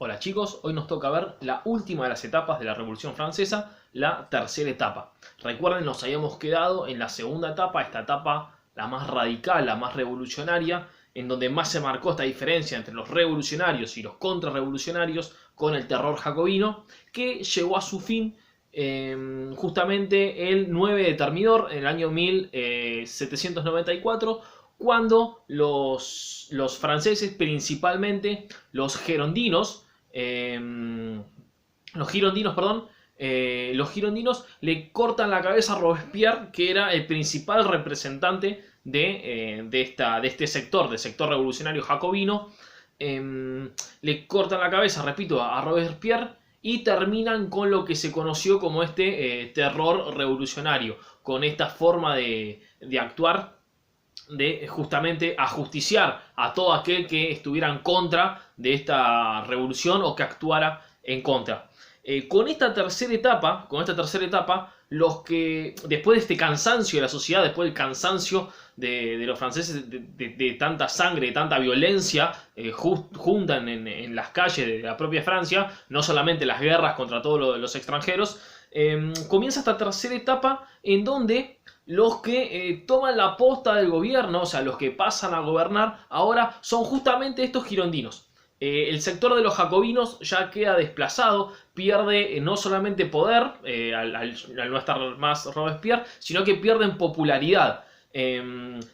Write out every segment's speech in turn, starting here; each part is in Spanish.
Hola chicos, hoy nos toca ver la última de las etapas de la Revolución Francesa, la tercera etapa. Recuerden, nos habíamos quedado en la segunda etapa, esta etapa la más radical, la más revolucionaria, en donde más se marcó esta diferencia entre los revolucionarios y los contrarrevolucionarios con el terror jacobino, que llegó a su fin justamente el 9 de Thermidor, en el año 1794, cuando los franceses, principalmente los girondinos, los girondinos le cortan la cabeza a Robespierre, que era el principal representante de este sector, del sector revolucionario jacobino. Le cortan la cabeza, repito, a Robespierre y terminan con lo que se conoció como terror revolucionario, con esta forma de actuar, de justamente ajusticiar a todo aquel que estuviera en contra de esta revolución o que actuara en contra. Con esta tercera etapa, los que después de este cansancio de la sociedad, después del cansancio de los franceses de tanta sangre, de tanta violencia juntan en las calles de la propia Francia, no solamente las guerras contra todos los extranjeros, comienza esta tercera etapa en donde los que toman la posta del gobierno, o sea, los que pasan a gobernar ahora, son justamente estos girondinos. El sector de los jacobinos ya queda desplazado, pierde no solamente poder al no estar más Robespierre, sino que pierden popularidad.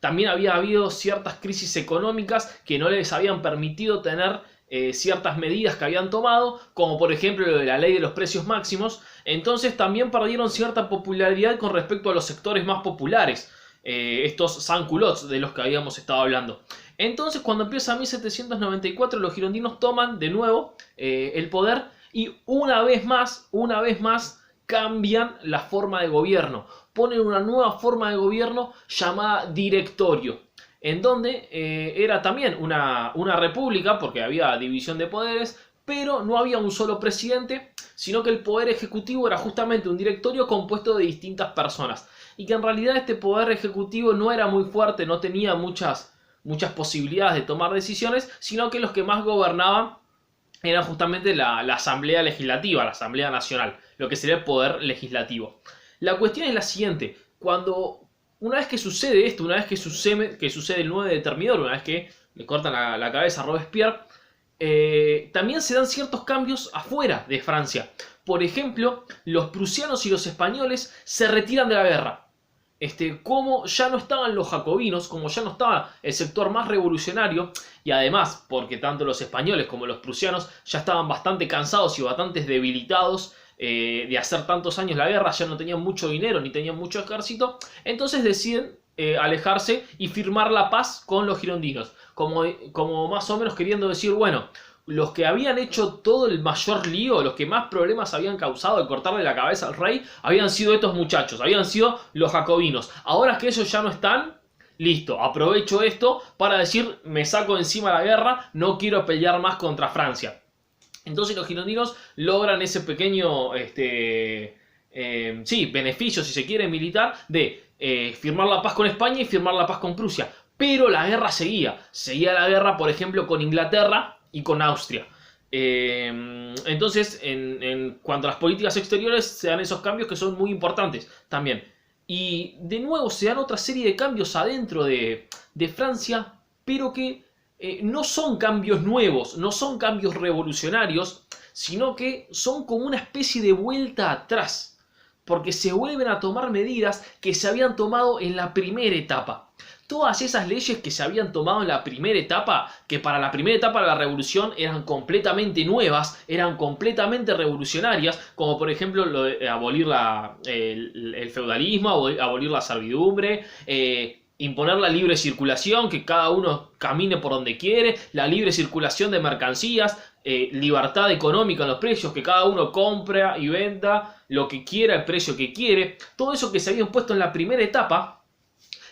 También había habido ciertas crisis económicas que no les habían permitido tener ciertas medidas que habían tomado, como por ejemplo lo de la ley de los precios máximos. Entonces también perdieron cierta popularidad con respecto a los sectores más populares, estos sans-culottes de los que habíamos estado hablando. Entonces cuando empieza 1794 los girondinos toman de nuevo el poder y una vez más cambian la forma de gobierno, ponen una nueva forma de gobierno llamada directorio, en donde era también una república, porque había división de poderes, pero no había un solo presidente, sino que el poder ejecutivo era justamente un directorio compuesto de distintas personas, y que en realidad este poder ejecutivo no era muy fuerte, no tenía muchas posibilidades de tomar decisiones, sino que los que más gobernaban era justamente la Asamblea Legislativa, la Asamblea Nacional, lo que sería el poder legislativo. La cuestión es la siguiente: una vez que sucede esto, una vez que sucede el 9 de Thermidor, una vez que le cortan la cabeza a Robespierre, también se dan ciertos cambios afuera de Francia. Por ejemplo, los prusianos y los españoles se retiran de la guerra. Como ya no estaban los jacobinos, como ya no estaba el sector más revolucionario, y además porque tanto los españoles como los prusianos ya estaban bastante cansados y bastante debilitados de hacer tantos años la guerra, ya no tenían mucho dinero ni tenían mucho ejército, entonces deciden alejarse y firmar la paz con los girondinos, como más o menos queriendo decir, bueno, los que habían hecho todo el mayor lío, los que más problemas habían causado de cortarle la cabeza al rey, habían sido estos muchachos, habían sido los jacobinos. Ahora que ellos ya no están, listo, aprovecho esto para decir, me saco encima la guerra, no quiero pelear más contra Francia. Entonces los girondinos logran ese pequeño beneficio, si se quiere, militar, de firmar la paz con España y firmar la paz con Prusia. Pero la guerra seguía la guerra, por ejemplo, con Inglaterra y con Austria. Entonces, en cuanto a las políticas exteriores, se dan esos cambios que son muy importantes también. Y de nuevo se dan otra serie de cambios adentro de Francia, pero que no son cambios nuevos, no son cambios revolucionarios, sino que son como una especie de vuelta atrás, porque se vuelven a tomar medidas que se habían tomado en la primera etapa. Todas esas leyes que se habían tomado en la primera etapa, que para la primera etapa de la revolución eran completamente nuevas, eran completamente revolucionarias, como por ejemplo abolir el feudalismo, abolir la servidumbre, imponer la libre circulación, que cada uno camine por donde quiere, la libre circulación de mercancías, libertad económica en los precios, que cada uno compra y venda lo que quiera, el precio que quiere. Todo eso que se había impuesto en la primera etapa,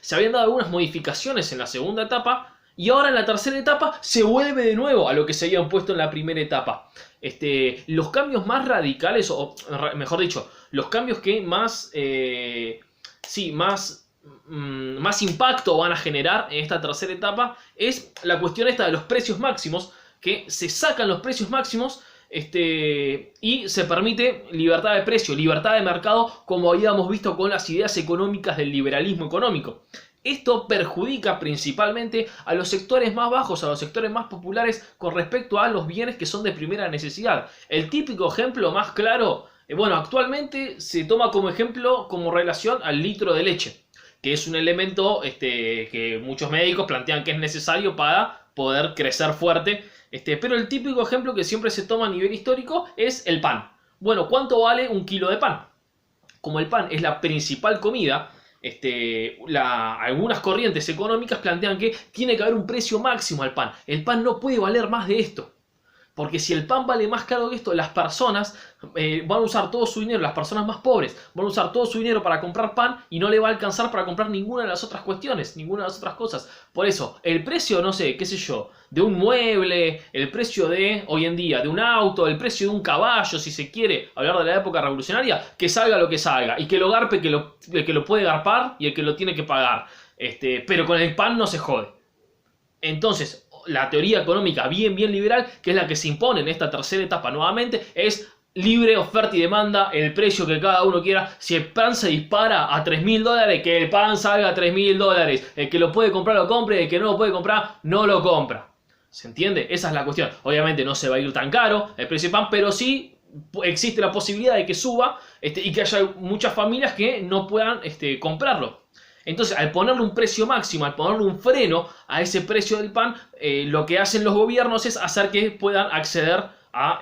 se habían dado algunas modificaciones en la segunda etapa, y ahora en la tercera etapa se vuelve de nuevo a lo que se habían puesto en la primera etapa. Los cambios más radicales, o mejor dicho, los cambios que más impacto van a generar en esta tercera etapa, es la cuestión esta de los precios máximos, que se sacan los precios máximos y se permite libertad de precio, libertad de mercado, como habíamos visto con las ideas económicas del liberalismo económico. Esto perjudica principalmente a los sectores más bajos, a los sectores más populares con respecto a los bienes que son de primera necesidad. El típico ejemplo más claro, bueno, actualmente se toma como ejemplo, como relación al litro de leche, que es un elemento que muchos médicos plantean que es necesario para poder crecer fuerte. Pero el típico ejemplo que siempre se toma a nivel histórico es el pan. Bueno, ¿cuánto vale un kilo de pan? Como el pan es la principal comida, algunas corrientes económicas plantean que tiene que haber un precio máximo al pan. El pan no puede valer más de esto. Porque si el pan vale más caro que esto, las personas van a usar todo su dinero, las personas más pobres van a usar todo su dinero para comprar pan y no le va a alcanzar para comprar ninguna de las otras cuestiones, ninguna de las otras cosas. Por eso, el precio, no sé, qué sé yo, de un mueble, el precio de, hoy en día, de un auto, el precio de un caballo, si se quiere hablar de la época revolucionaria, que salga lo que salga y que lo garpe el que lo puede garpar y el que lo tiene que pagar. Pero con el pan no se jode. Entonces, la teoría económica bien liberal, que es la que se impone en esta tercera etapa nuevamente, es libre oferta y demanda, el precio que cada uno quiera. Si el pan se dispara a $3.000, que el pan salga a $3.000. El que lo puede comprar lo compre, el que no lo puede comprar no lo compra. ¿Se entiende? Esa es la cuestión. Obviamente no se va a ir tan caro el precio del pan, pero sí existe la posibilidad de que suba y que haya muchas familias que no puedan comprarlo. Entonces, al ponerle un precio máximo, al ponerle un freno a ese precio del pan, lo que hacen los gobiernos es hacer que puedan acceder a,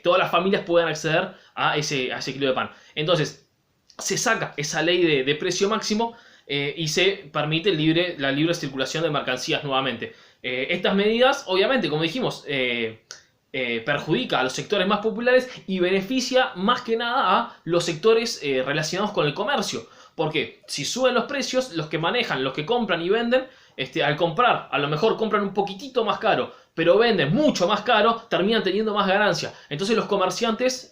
todas las familias puedan acceder a ese kilo de pan. Entonces, se saca esa ley de precio máximo y se permite la libre circulación de mercancías nuevamente. Estas medidas, obviamente, como dijimos, perjudica a los sectores más populares y beneficia más que nada a los sectores relacionados con el comercio. Porque si suben los precios, los que manejan, los que compran y venden, al comprar, a lo mejor compran un poquitito más caro, pero venden mucho más caro, terminan teniendo más ganancia. Entonces los comerciantes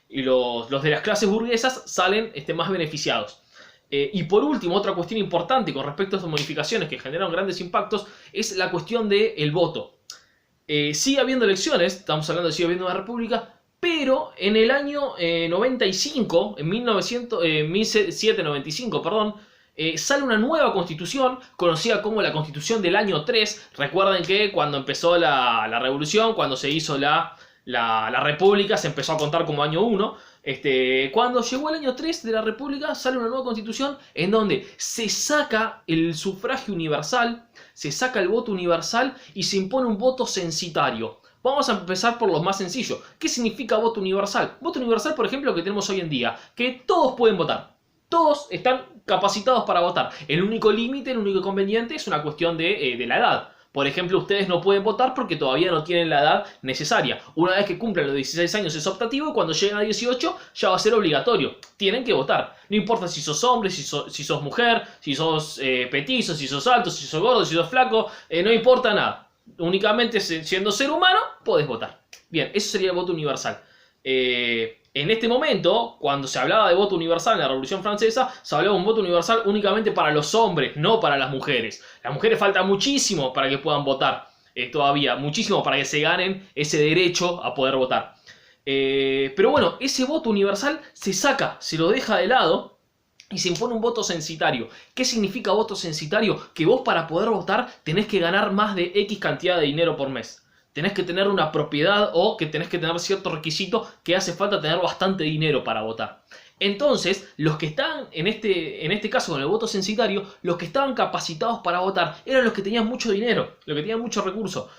y los de las clases burguesas salen más beneficiados. Y por último, otra cuestión importante con respecto a estas modificaciones que generan grandes impactos es la cuestión del voto. Sigue habiendo elecciones, estamos hablando de sigue habiendo una república, pero en el año 95, en 1795, perdón, sale una nueva constitución conocida como la Constitución del año 3. Recuerden que cuando empezó la revolución, cuando se hizo la república, se empezó a contar como año 1. Cuando llegó el año 3 de la república, sale una nueva constitución en donde se saca el sufragio universal, se saca el voto universal y se impone un voto censitario. Vamos a empezar por lo más sencillo. ¿Qué significa voto universal? Voto universal, por ejemplo, que tenemos hoy en día, que todos pueden votar. Todos están capacitados para votar. El único límite, el único inconveniente es una cuestión de la edad. Por ejemplo, ustedes no pueden votar porque todavía no tienen la edad necesaria. Una vez que cumplan los 16 años es optativo y cuando lleguen a 18 ya va a ser obligatorio. Tienen que votar. No importa si sos hombre, si sos mujer, si sos petizo, si sos alto, si sos gordo, si sos flaco. No importa nada. Únicamente siendo ser humano podés votar. Bien, eso sería el voto universal. En este momento, cuando se hablaba de voto universal en la Revolución Francesa, se hablaba de un voto universal únicamente para los hombres, no para las mujeres. Las mujeres falta muchísimo para que puedan votar, todavía, muchísimo para que se ganen ese derecho a poder votar. Pero bueno, ese voto universal se saca, se lo deja de lado y se impone un voto censitario. ¿Qué significa voto censitario? Que vos para poder votar tenés que ganar más de X cantidad de dinero por mes. Tenés que tener una propiedad o que tenés que tener cierto requisito que hace falta tener bastante dinero para votar. Entonces, los que están, en este caso con el voto censitario, los que estaban capacitados para votar eran los que tenían mucho dinero, los que tenían muchos recursos.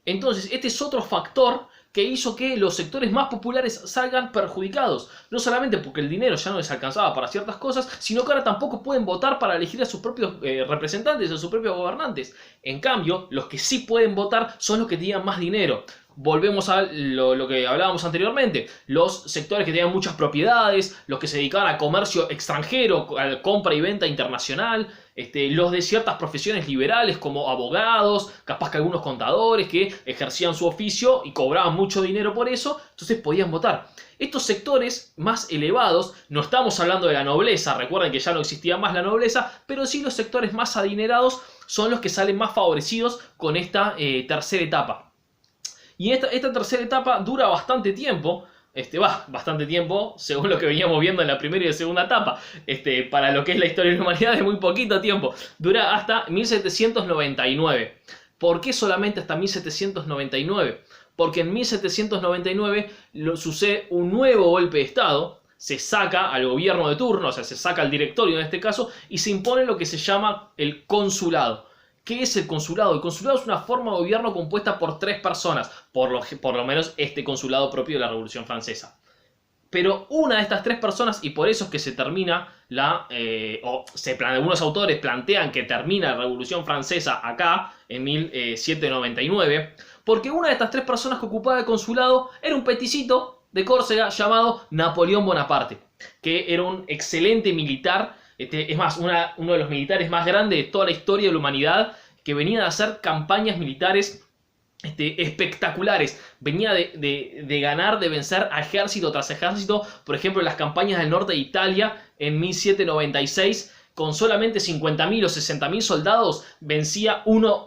Entonces, este es otro factor que hizo que los sectores más populares salgan perjudicados. No solamente porque el dinero ya no les alcanzaba para ciertas cosas, sino que ahora tampoco pueden votar para elegir a sus propios representantes, a sus propios gobernantes. En cambio, los que sí pueden votar son los que tenían más dinero. Volvemos a lo que hablábamos anteriormente. Los sectores que tenían muchas propiedades, los que se dedicaban a comercio extranjero, a compra y venta internacional, los de ciertas profesiones liberales como abogados, capaz que algunos contadores que ejercían su oficio y cobraban mucho dinero por eso, entonces podían votar. Estos sectores más elevados, no estamos hablando de la nobleza, recuerden que ya no existía más la nobleza, pero sí los sectores más adinerados son los que salen más favorecidos con esta tercera etapa. Y esta tercera etapa dura bastante tiempo. Bastante tiempo, según lo que veníamos viendo en la primera y la segunda etapa. Para lo que es la historia de la humanidad es muy poquito tiempo. Dura hasta 1799. ¿Por qué solamente hasta 1799? Porque en 1799 sucede un nuevo golpe de Estado. Se saca al gobierno de turno, o sea, se saca al directorio en este caso, y se impone lo que se llama el consulado. ¿Qué es el consulado? El consulado es una forma de gobierno compuesta por 3 personas, por lo menos este consulado propio de la Revolución Francesa. Pero una de estas 3 personas, y por eso es que se termina algunos autores plantean que termina la Revolución Francesa acá, en 1799, porque una de estas 3 personas que ocupaba el consulado era un peticito de Córcega llamado Napoleón Bonaparte, que era un excelente militar. Es más, uno de los militares más grandes de toda la historia de la humanidad, que venía de hacer campañas militares espectaculares. Venía de ganar, de vencer a ejército tras ejército. Por ejemplo, en las campañas del norte de Italia en 1796, con solamente 50.000 o 60.000 soldados, vencía uno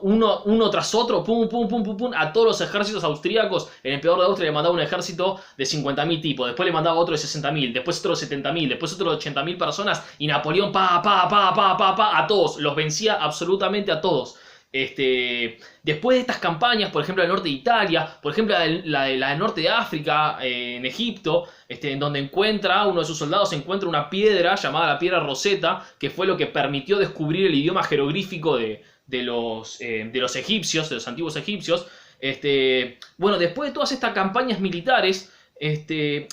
tras otro, pum, pum, pum, pum, pum, a todos los ejércitos austríacos. El emperador de Austria le mandaba un ejército de 50.000 tipos, después le mandaba otro de 60.000, después otro de 70.000, después otro de 80.000 personas, y Napoleón, a todos, los vencía absolutamente a todos. Después de estas campañas, por ejemplo, el norte de Italia, por ejemplo, la del norte de África, en Egipto, en donde uno de sus soldados encuentra una piedra llamada la piedra Rosetta, que fue lo que permitió descubrir el idioma jeroglífico de los egipcios, de los antiguos egipcios. Después de todas estas campañas militares,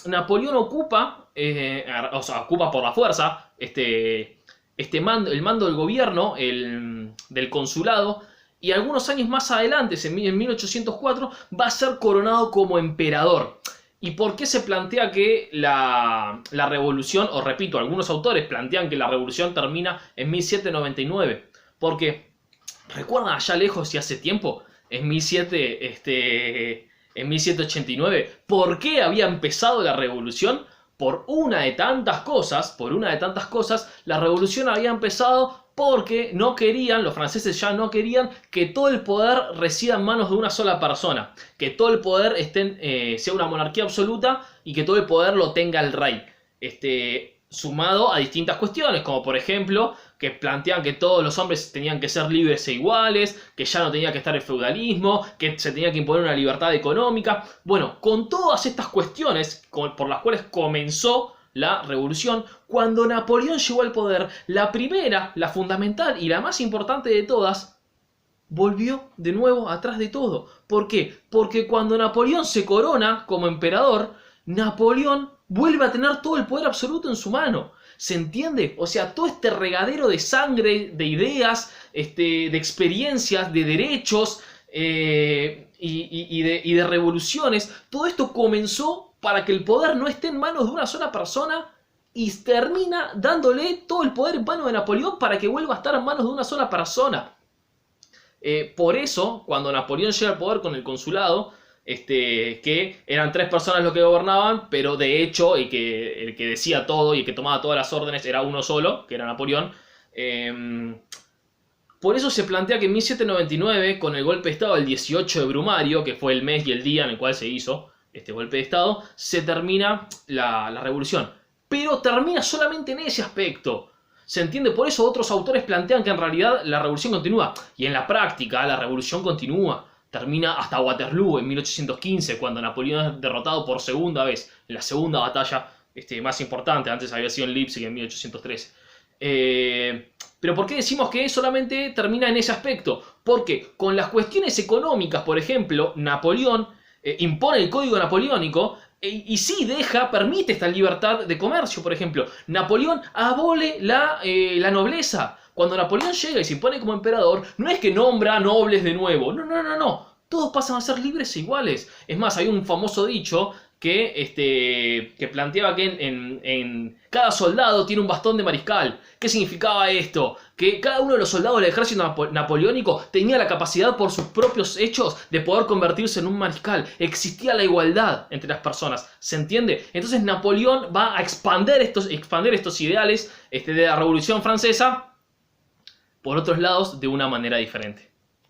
Napoleón ocupa por la fuerza, el mando del gobierno, del consulado, y algunos años más adelante, en 1804, va a ser coronado como emperador. ¿Y por qué se plantea que la revolución, o repito, algunos autores plantean que la revolución termina en 1799? Porque, ¿recuerdan allá lejos y hace tiempo? En 1789, ¿por qué había empezado la revolución? Por una de tantas cosas, la revolución había empezado porque los franceses ya no querían que todo el poder resida en manos de una sola persona, que todo el poder sea una monarquía absoluta y que todo el poder lo tenga el rey. Sumado a distintas cuestiones, como por ejemplo, que plantean que todos los hombres tenían que ser libres e iguales, que ya no tenía que estar el feudalismo, que se tenía que imponer una libertad económica. Bueno, con todas estas cuestiones por las cuales comenzó la revolución, cuando Napoleón llegó al poder, la primera, la fundamental y la más importante de todas, volvió de nuevo atrás de todo. ¿Por qué? Porque cuando Napoleón se corona como emperador, Napoleón vuelve a tener todo el poder absoluto en su mano. ¿Se entiende? O sea, todo este regadero de sangre, de ideas, de experiencias, de derechos y de revoluciones, todo esto comenzó para que el poder no esté en manos de una sola persona, y termina dándole todo el poder en manos de Napoleón para que vuelva a estar en manos de una sola persona. Por eso, cuando Napoleón llega al poder con el consulado, que eran 3 personas los que gobernaban, pero de hecho el que decía todo y el que tomaba todas las órdenes era uno solo, que era Napoleón. Por eso se plantea que en 1799, con el golpe de Estado del 18 de Brumario, que fue el mes y el día en el cual se hizo este golpe de Estado, se termina la revolución. Pero termina solamente en ese aspecto. ¿Se entiende? Por eso otros autores plantean que en realidad la revolución continúa. Y en la práctica la revolución continúa. Termina hasta Waterloo en 1815, cuando Napoleón es derrotado por segunda vez, en la segunda batalla más importante. Antes había sido en Leipzig en 1813. Pero ¿por qué decimos que solamente termina en ese aspecto? Porque con las cuestiones económicas, por ejemplo, Napoleón impone el código napoleónico y sí permite esta libertad de comercio, por ejemplo. Napoleón abole la nobleza. Cuando Napoleón llega y se impone como emperador, no es que nombra nobles de nuevo. No. Todos pasan a ser libres e iguales. Es más, hay un famoso dicho que planteaba que en cada soldado tiene un bastón de mariscal. ¿Qué significaba esto? Que cada uno de los soldados del ejército napoleónico tenía la capacidad por sus propios hechos de poder convertirse en un mariscal. Existía la igualdad entre las personas. ¿Se entiende? Entonces Napoleón va a expander estos ideales de la Revolución Francesa por otros lados de una manera diferente.